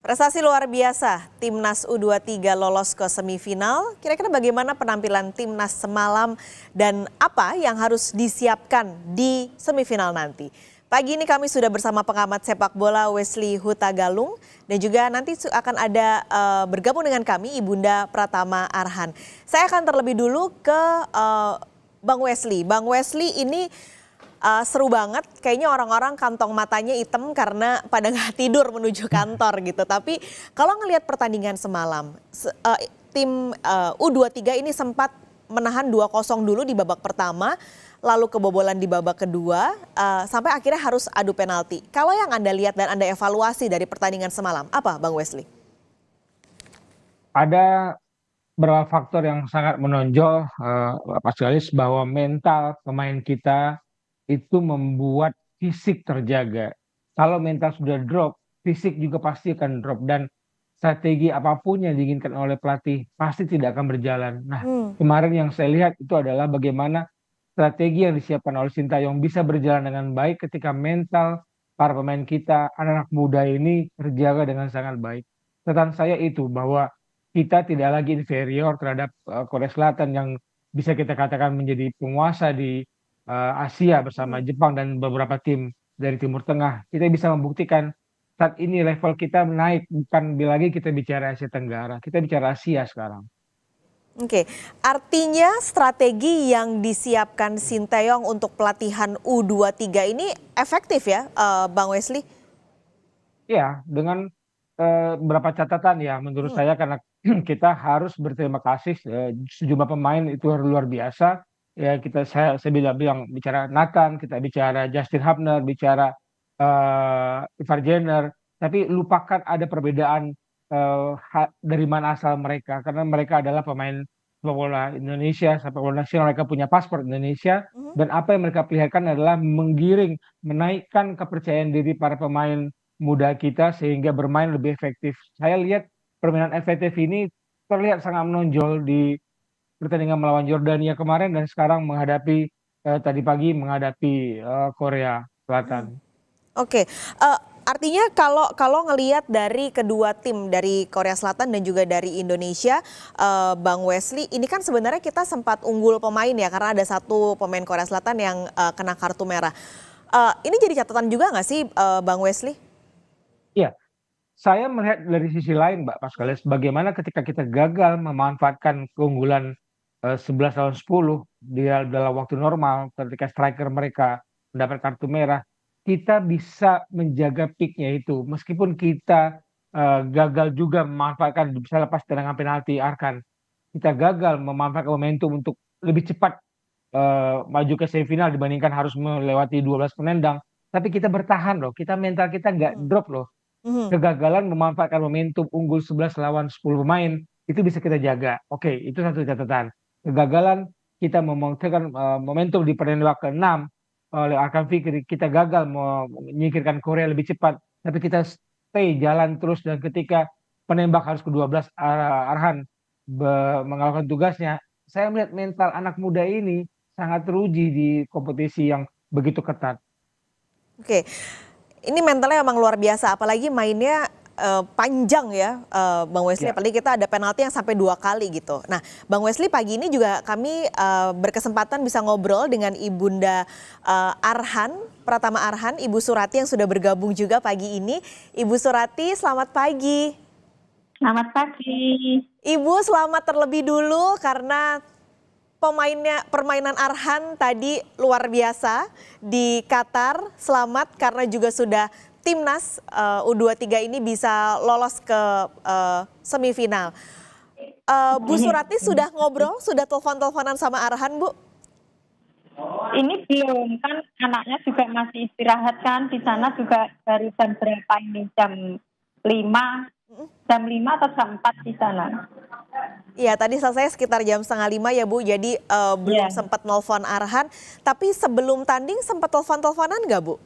Prestasi luar biasa, Timnas U23 lolos ke semifinal. Kira-kira bagaimana penampilan Timnas semalam dan apa yang harus disiapkan di semifinal nanti? Pagi ini kami sudah bersama pengamat sepak bola Wesley Hutagalung dan juga nanti akan ada bergabung dengan kami Ibunda Pratama Arhan. Saya akan terlebih dulu ke Bang Wesley. Bang Wesley ini seru banget, kayaknya orang-orang kantong matanya hitam karena pada nggak tidur menuju kantor gitu. Tapi kalau ngelihat pertandingan semalam, tim U23 ini sempat menahan 2-0 dulu di babak pertama, lalu kebobolan di babak kedua, sampai akhirnya harus adu penalti. Kalau yang Anda lihat dan Anda evaluasi dari pertandingan semalam, apa Bang Wesley? Ada beberapa faktor yang sangat menonjol, Pak Sulis, bahwa mental pemain kita itu membuat fisik terjaga. Kalau mental sudah drop, fisik juga pasti akan drop dan strategi apapun yang diinginkan oleh pelatih pasti tidak akan berjalan. Nah, kemarin yang saya lihat itu adalah bagaimana strategi yang disiapkan oleh Sintayong bisa berjalan dengan baik ketika mental para pemain kita, anak-anak muda ini terjaga dengan sangat baik. Catatan saya itu bahwa kita tidak lagi inferior terhadap Korea Selatan yang bisa kita katakan menjadi penguasa di Asia bersama Jepang dan beberapa tim dari Timur Tengah. Kita bisa membuktikan saat ini level kita naik, bukan lagi kita bicara Asia Tenggara, kita bicara Asia sekarang. Oke, artinya strategi yang disiapkan Sinteyong untuk pelatihan U23 ini efektif ya, Bang Wesley? Ya, dengan beberapa catatan ya menurut saya karena kita harus berterima kasih sejumlah pemain itu luar biasa. Ya saya bilang bicara Nathan, kita bicara Justin Hubner, bicara Ivar Jenner, tapi lupakan ada perbedaan dari mana asal mereka karena mereka adalah pemain sepak bola Indonesia, sepak bola nasional, mereka punya paspor Indonesia dan apa yang mereka perlihatkan adalah menggiring, menaikkan kepercayaan diri para pemain muda kita sehingga bermain lebih efektif. Saya lihat permainan efektif ini terlihat sangat menonjol di pertandingan melawan Yordania kemarin dan sekarang menghadapi tadi pagi menghadapi Korea Selatan. Oke, artinya kalau ngelihat dari kedua tim dari Korea Selatan dan juga dari Indonesia, Bang Wesley, ini kan sebenarnya kita sempat unggul pemain ya karena ada satu pemain Korea Selatan yang kena kartu merah. Ini jadi catatan juga nggak sih, Bang Wesley? Iya, saya melihat dari sisi lain, Mbak Paskalis, bagaimana ketika kita gagal memanfaatkan keunggulan 11 lawan 10 di dalam waktu normal ketika striker mereka mendapat kartu merah, kita bisa menjaga peaknya itu. Meskipun kita gagal juga memanfaatkan, bisa lepas tendangan penalti Arkan, kita gagal memanfaatkan momentum untuk lebih cepat maju ke semifinal dibandingkan harus melewati 12 penendang. Tapi kita bertahan loh, kita mental kita nggak drop loh. Mhm. Kegagalan memanfaatkan momentum unggul 11 lawan 10 pemain itu bisa kita jaga. Oke, itu satu catatan. Kegagalan kita memanfaatkan momentum di pertandingan ke-6 oleh Arkan Fikri, kita gagal menyingkirkan Korea lebih cepat, tapi kita stay jalan terus dan ketika penembak harus ke-12 Arhan melakukan tugasnya, saya melihat mental anak muda ini sangat teruji di kompetisi yang begitu ketat. Oke, ini mentalnya memang luar biasa, apalagi mainnya panjang ya, Bang Wesley. Ya. Apalagi kita ada penalti yang sampai 2 kali gitu. Nah, Bang Wesley pagi ini juga kami berkesempatan bisa ngobrol dengan Ibunda Arhan, Pratama Arhan, Ibu Surati yang sudah bergabung juga pagi ini. Ibu Surati, selamat pagi. Selamat pagi. Ibu selamat terlebih dulu karena permainan Arhan tadi luar biasa di Qatar. Selamat karena juga sudah timnas U23 ini bisa lolos ke semifinal. Bu Surati sudah ngobrol, sudah telepon-teleponan sama Arhan, Bu? Ini belum, kan anaknya juga masih istirahat kan, di sana juga baru jam berapa ini, jam 5 atau jam 4 di sana. Iya, tadi selesai sekitar jam 4:30 ya Bu, jadi belum Iya. sempat nelfon Arhan. Tapi sebelum tanding sempat telepon-teleponan nggak Bu?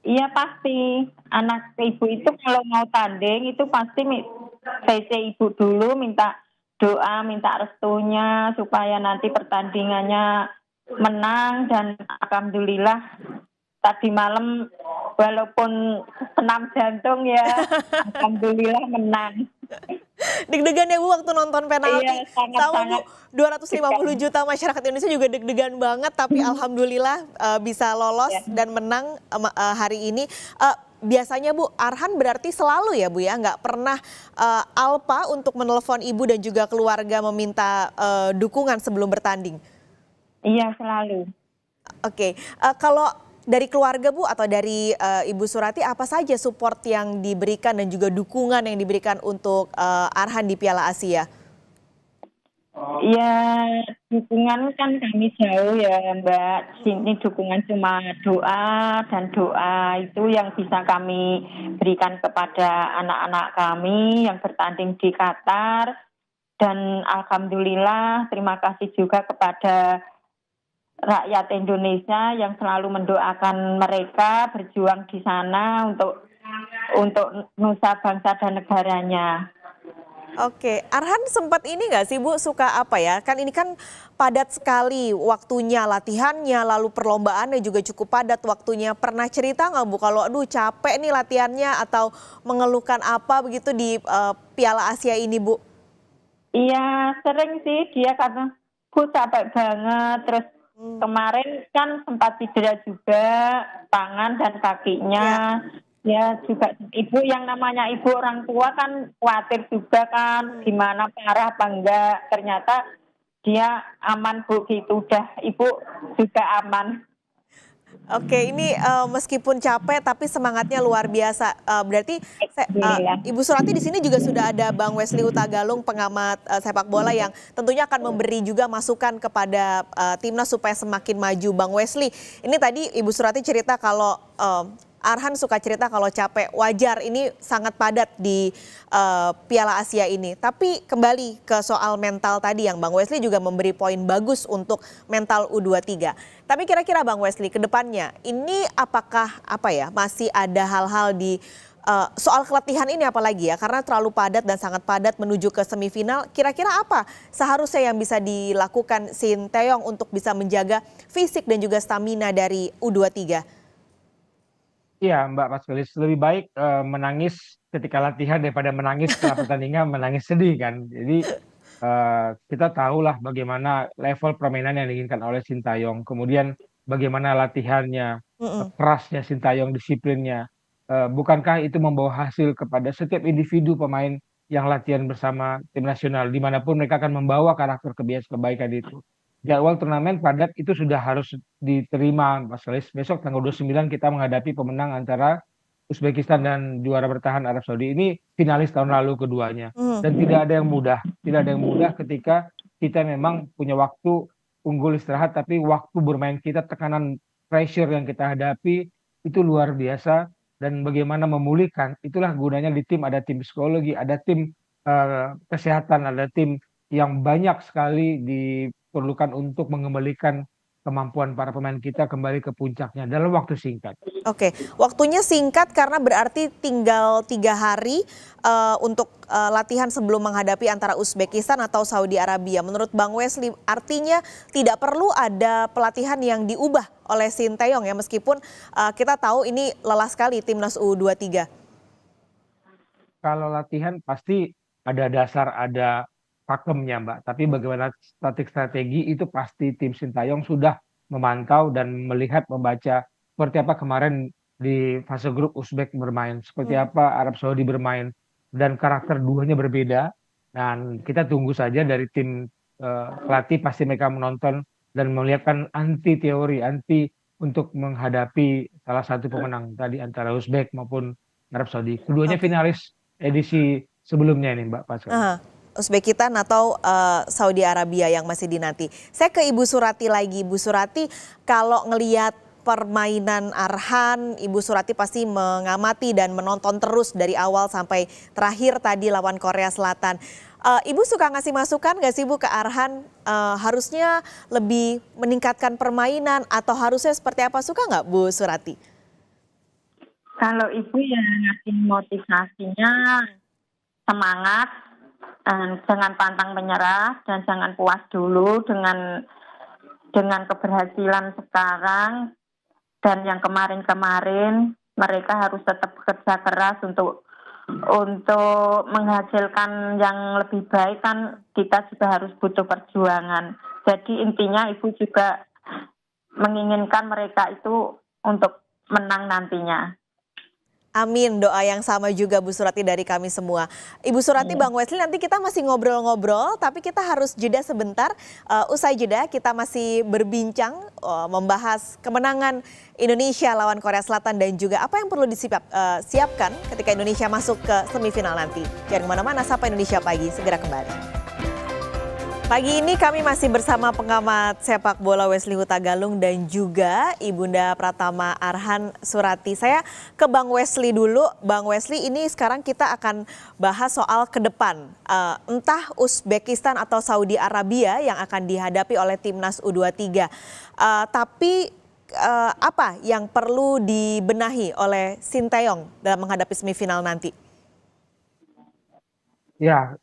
Iya pasti, anak ibu itu kalau mau tanding itu pasti PC ibu dulu minta doa, minta restunya supaya nanti pertandingannya menang dan alhamdulillah tadi malam walaupun senam jantung ya, alhamdulillah menang. Deg-degan ya Bu waktu nonton penalti. Iya, Sama Bu, sangat-sangat 250 degan. juta masyarakat Indonesia juga deg-degan banget, tapi alhamdulillah bisa lolos Ya. dan menang hari ini. Biasanya Bu, Arhan berarti selalu ya Bu ya, nggak pernah alpa untuk menelpon Ibu dan juga keluarga meminta dukungan sebelum bertanding. Iya, selalu. Oke, kalau dari keluarga Bu atau dari Ibu Surati apa saja support yang diberikan dan juga dukungan yang diberikan untuk Arhan di Piala Asia? Ya, dukungan kan kami jauh ya Mbak. Sini dukungan cuma doa, dan doa itu yang bisa kami berikan kepada anak-anak kami yang bertanding di Qatar. Dan alhamdulillah terima kasih juga kepada rakyat Indonesia yang selalu mendoakan mereka berjuang di sana untuk nusa bangsa dan negaranya. Oke, Arhan sempat ini nggak sih Bu suka apa ya? Kan ini kan padat sekali waktunya, latihannya, lalu perlombaannya juga cukup padat waktunya. Pernah cerita nggak Bu kalau aduh capek nih latihannya atau mengeluhkan apa begitu di Piala Asia ini Bu? Iya, sering sih dia karena capek banget. Terus kemarin kan sempat cedera juga tangan dan kakinya. Ya juga ibu yang namanya ibu orang tua kan khawatir juga kan gimana parah apa enggak. Ternyata dia aman Bu gitu, udah ibu juga aman. Oke, ini meskipun capek tapi semangatnya luar biasa. Berarti Alhamdulillah. Ibu Surati di sini juga sudah ada Bang Wesley Hutagalung, pengamat sepak bola yang tentunya akan memberi juga masukan kepada timnas supaya semakin maju. Bang Wesley, ini tadi Ibu Surati cerita kalau Arhan suka cerita kalau capek, wajar, ini sangat padat di Piala Asia ini. Tapi kembali ke soal mental tadi yang Bang Wesley juga memberi poin bagus untuk mental U23. Tapi kira-kira Bang Wesley ke depannya ini apakah masih ada hal-hal di soal keletihan ini apalagi ya, karena terlalu padat dan sangat padat menuju ke semifinal. Kira-kira apa seharusnya yang bisa dilakukan Sinteyong untuk bisa menjaga fisik dan juga stamina dari U23? Iya Mbak Pascalis, lebih baik menangis ketika latihan daripada menangis setelah pertandingan menangis sedih kan. Jadi kita tahulah bagaimana level permainan yang diinginkan oleh Sintayong. Kemudian bagaimana latihannya, kerasnya Sintayong, disiplinnya. Bukankah itu membawa hasil kepada setiap individu pemain yang latihan bersama tim nasional, dimanapun mereka akan membawa karakter kebaikan itu. Jadwal turnamen padat itu sudah harus diterima, Mas Kalis. Besok tanggal 29 kita menghadapi pemenang antara Uzbekistan dan juara bertahan Arab Saudi. Ini finalis tahun lalu keduanya. Dan tidak ada yang mudah. Tidak ada yang mudah ketika kita memang punya waktu unggul istirahat, tapi waktu bermain kita, tekanan pressure yang kita hadapi itu luar biasa. Dan bagaimana memulihkan, itulah gunanya di tim. Ada tim psikologi, ada tim kesehatan, ada tim yang banyak sekali diperlukan untuk mengembalikan kemampuan para pemain kita kembali ke puncaknya dalam waktu singkat. Oke, waktunya singkat karena berarti tinggal 3 hari untuk latihan sebelum menghadapi antara Uzbekistan atau Saudi Arabia. Menurut Bang Wesley, artinya tidak perlu ada pelatihan yang diubah oleh Sinteyong ya, meskipun kita tahu ini lelah sekali timnas U23. Kalau latihan pasti ada dasar, ada pakemnya Mbak. Tapi bagaimana strategi itu pasti tim Sintayong sudah memantau dan melihat, membaca seperti apa kemarin di fase grup Uzbek bermain, seperti apa Arab Saudi bermain, dan karakter duanya berbeda. Dan kita tunggu saja dari tim pelatih, pasti mereka menonton dan melihatkan anti teori, anti untuk menghadapi salah satu pemenang tadi antara Uzbek maupun Arab Saudi. Keduanya finalis edisi sebelumnya ini Mbak Pascal. Uzbekistan atau Saudi Arabia yang masih dinanti. Saya ke Ibu Surati lagi. Ibu Surati, kalau ngelihat permainan Arhan, Ibu Surati pasti mengamati dan menonton terus dari awal sampai terakhir tadi lawan Korea Selatan. Ibu suka ngasih masukan nggak sih Bu ke Arhan? Harusnya lebih meningkatkan permainan atau harusnya seperti apa? Suka nggak Bu Surati? Kalau ibu ya ngasih motivasinya semangat, jangan pantang menyerah dan jangan puas dulu dengan keberhasilan sekarang dan yang kemarin-kemarin. mereka harus tetap bekerja keras untuk menghasilkan yang lebih baik, kan kita juga harus butuh perjuangan. Jadi intinya Ibu juga menginginkan mereka itu untuk menang nantinya. Amin, doa yang sama juga Bu Surati dari kami semua. Ibu Surati, Bang Wesley, nanti kita masih ngobrol-ngobrol, tapi kita harus jeda sebentar. Usai jeda kita masih berbincang, membahas kemenangan Indonesia lawan Korea Selatan dan juga apa yang perlu disiapkan ketika Indonesia masuk ke semifinal nanti. Jangan kemana-mana, Sapa Indonesia Pagi, segera kembali. Pagi ini kami masih bersama pengamat sepak bola Wesley Huta Galung dan juga Ibunda Pratama Arhan Surati. Saya ke Bang Wesley dulu. Bang Wesley, ini sekarang kita akan bahas soal ke depan. Entah Uzbekistan atau Saudi Arabia yang akan dihadapi oleh timnas U23. Tapi apa yang perlu dibenahi oleh Sinteyong dalam menghadapi semifinal nanti? Ya,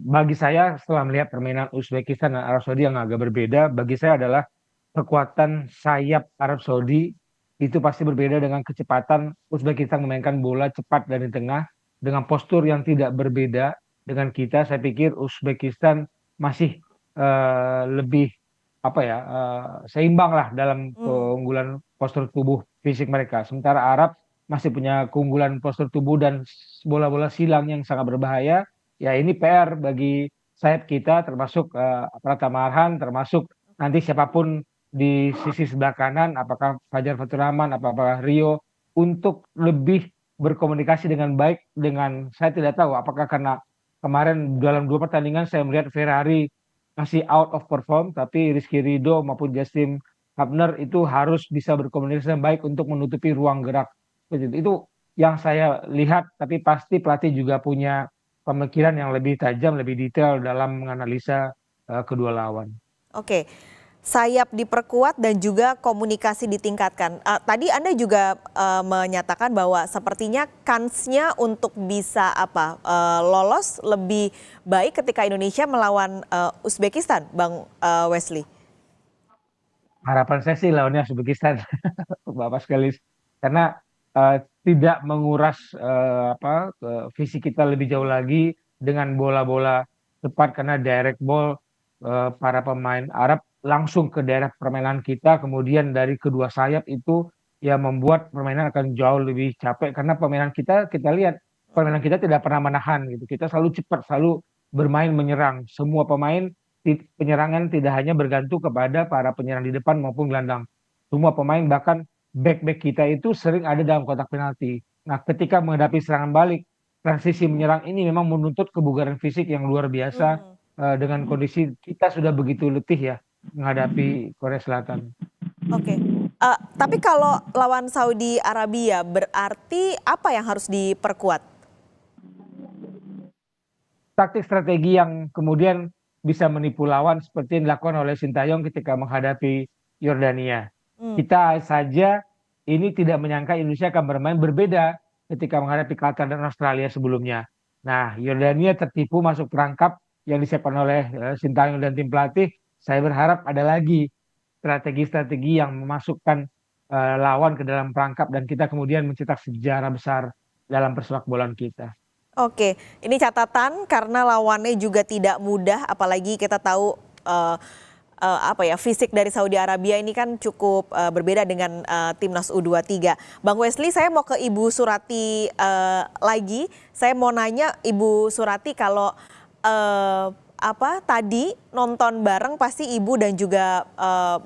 bagi saya setelah melihat permainan Uzbekistan dan Arab Saudi yang agak berbeda, bagi saya adalah kekuatan sayap Arab Saudi itu pasti berbeda dengan kecepatan Uzbekistan memainkan bola cepat dari tengah dengan postur yang tidak berbeda dengan kita. Saya pikir Uzbekistan masih lebih seimbang lah dalam keunggulan postur tubuh fisik mereka. Sementara Arab masih punya keunggulan postur tubuh dan bola-bola silang yang sangat berbahaya. Ya ini PR bagi sayap kita termasuk Pratama Arhan, termasuk nanti siapapun di sisi sebelah kanan, apakah Fajar Fatur Rahman, apakah Rio, untuk lebih berkomunikasi dengan baik dengan, saya tidak tahu apakah karena kemarin dalam 2 pertandingan saya melihat Ferrari masih out of perform, tapi Rizky Ridho maupun Justin Hubner itu harus bisa berkomunikasi dengan baik untuk menutupi ruang gerak. Itu yang saya lihat, tapi pasti pelatih juga punya pemikiran yang lebih tajam, lebih detail dalam menganalisa kedua lawan. Oke, sayap diperkuat dan juga komunikasi ditingkatkan. Tadi Anda juga menyatakan bahwa sepertinya kansnya untuk bisa lolos lebih baik ketika Indonesia melawan Uzbekistan, Bang Wesley. Harapan saya sih lawannya Uzbekistan, Bapak sekali, karena tidak menguras fisik kita lebih jauh lagi dengan bola-bola cepat, karena direct ball para pemain Arab langsung ke daerah permainan kita, kemudian dari kedua sayap itu ya membuat permainan akan jauh lebih capek, karena permainan kita lihat permainan kita tidak pernah menahan gitu, kita selalu cepat, selalu bermain menyerang. Semua pemain penyerangan tidak hanya bergantung kepada para penyerang di depan maupun gelandang, semua pemain bahkan back kita itu sering ada dalam kotak penalti. Nah, ketika menghadapi serangan balik, transisi menyerang ini memang menuntut kebugaran fisik yang luar biasa dengan kondisi kita sudah begitu letih ya menghadapi Korea Selatan. Oke, tapi kalau lawan Saudi Arabia berarti apa yang harus diperkuat? Taktik strategi yang kemudian bisa menipu lawan seperti yang dilakukan oleh Sintayong ketika menghadapi Yordania. Kita saja ini tidak menyangka Indonesia akan bermain berbeda ketika menghadapi Qatar dan Australia sebelumnya. Nah, Yordania tertipu masuk perangkap yang disiapkan oleh Sintayong dan tim pelatih. Saya berharap ada lagi strategi-strategi yang memasukkan lawan ke dalam perangkap dan kita kemudian mencetak sejarah besar dalam persepak bolaan kita. Oke, ini catatan karena lawannya juga tidak mudah, apalagi kita tahu fisik dari Saudi Arabia ini kan cukup berbeda dengan timnas U23. Bang Wesley, saya mau ke Ibu Surati lagi. Saya mau nanya Ibu Surati kalau tadi nonton bareng pasti Ibu dan juga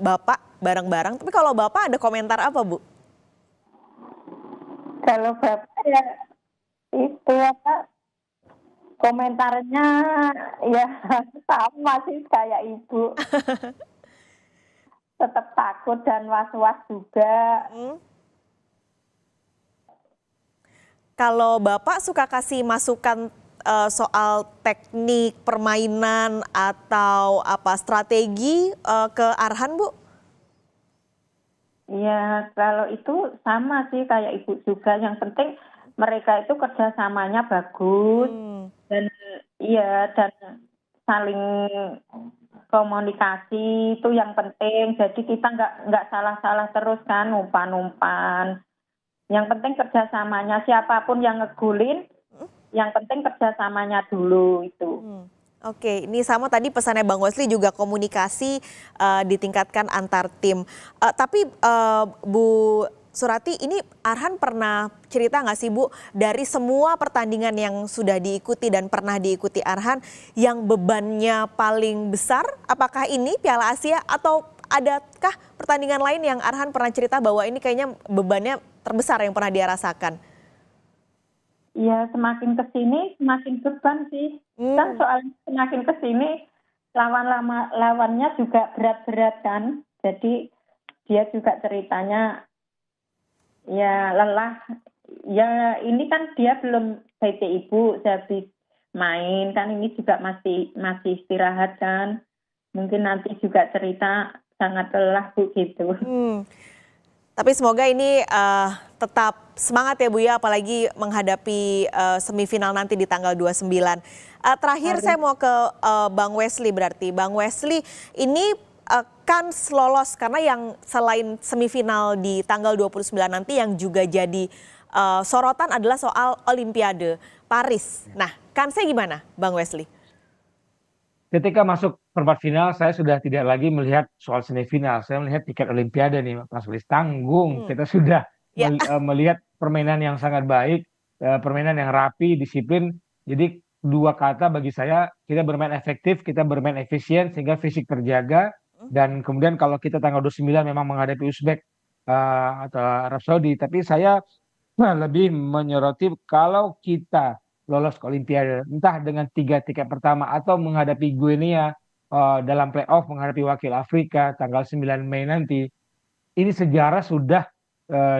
Bapak bareng-bareng. Tapi kalau Bapak ada komentar apa, Bu? Kalau Bapak ya itu komentarnya ya sama sih kayak Ibu. Tetap takut dan was-was juga. Kalau Bapak suka kasih masukan soal teknik permainan atau strategi ke Arhan, Bu? Ya kalau itu sama sih kayak Ibu juga. Yang penting mereka itu kerjasamanya bagus dan saling komunikasi itu yang penting. Jadi kita nggak salah-salah terus kan, umpan-umpan. Yang penting kerjasamanya, siapapun yang ngegulin, yang penting kerjasamanya dulu itu. Oke, ini sama tadi pesannya Bang Wesley juga komunikasi ditingkatkan antar tim. Tapi Bu Surati, ini Arhan pernah cerita nggak sih Bu, dari semua pertandingan yang sudah diikuti dan pernah diikuti Arhan, yang bebannya paling besar, apakah ini Piala Asia atau adakah pertandingan lain yang Arhan pernah cerita bahwa ini kayaknya bebannya terbesar yang pernah dia rasakan? Ya semakin kesini semakin beban sih. Kan soalnya semakin kesini lawannya juga berat-berat kan. Jadi dia juga ceritanya ya lelah. Ya ini kan dia belum PT Ibu, habis main kan, ini juga masih istirahat kan. Mungkin nanti juga cerita sangat lelah Bu gitu. Tapi semoga ini tetap semangat ya Bu ya, apalagi menghadapi semifinal nanti di tanggal 29. Terakhir saya mau ke Bang Wesley berarti. Bang Wesley, ini kans lolos karena yang selain semifinal di tanggal 29 nanti yang juga jadi sorotan adalah soal Olimpiade Paris. Nah, kansnya gimana Bang Wesley? Ketika masuk perempat final, saya sudah tidak lagi melihat soal semifinal. Saya melihat tiket Olimpiade nih, Mas Lis, tanggung. Kita sudah melihat permainan yang sangat baik, permainan yang rapi, disiplin. Jadi dua kata bagi saya, kita bermain efektif, kita bermain efisien, sehingga fisik terjaga. Dan kemudian kalau kita tanggal 29 memang menghadapi Uzbek atau Arab Saudi, tapi saya lebih menyoroti kalau kita lolos ke Olimpiade, entah dengan 3 tiket pertama atau menghadapi Guinea dalam playoff menghadapi wakil Afrika tanggal 9 Mei nanti, ini sejarah sudah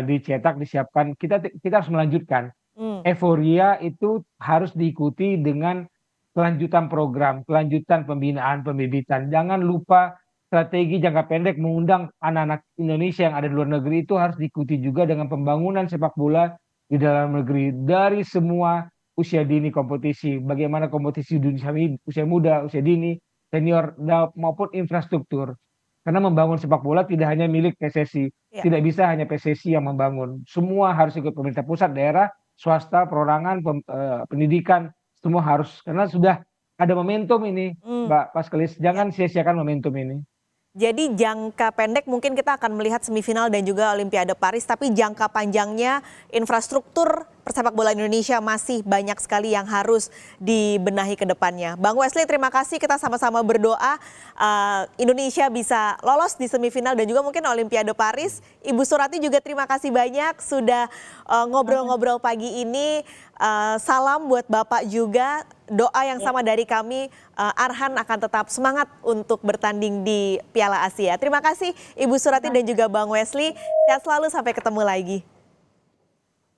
dicetak, disiapkan. Kita harus melanjutkan. Euforia itu harus diikuti dengan kelanjutan program, kelanjutan pembinaan, pembibitan. Jangan lupa strategi jangka pendek mengundang anak-anak Indonesia yang ada di luar negeri itu harus diikuti juga dengan pembangunan sepak bola di dalam negeri dari semua usia dini kompetisi, bagaimana kompetisi dunia usia muda, usia dini, senior maupun infrastruktur. Karena membangun sepak bola tidak hanya milik PSSI, tidak bisa hanya PSSI yang membangun. Semua harus ikut, pemerintah pusat, daerah, swasta, perorangan, pendidikan, semua harus. Karena sudah ada momentum ini, Mbak Pascalis. Jangan sia-siakan momentum ini. Jadi jangka pendek mungkin kita akan melihat semifinal dan juga Olimpiade Paris, tapi jangka panjangnya infrastruktur persepak bola Indonesia masih banyak sekali yang harus dibenahi ke depannya. Bang Wesley, terima kasih, kita sama-sama berdoa Indonesia bisa lolos di semifinal dan juga mungkin Olimpiade Paris. Ibu Surati juga terima kasih banyak sudah ngobrol-ngobrol pagi ini. Salam buat Bapak juga, doa yang sama dari kami, Arhan akan tetap semangat untuk bertanding di Piala Asia. Terima kasih Ibu Surati dan juga Bang Wesley, sehat selalu, sampai ketemu lagi.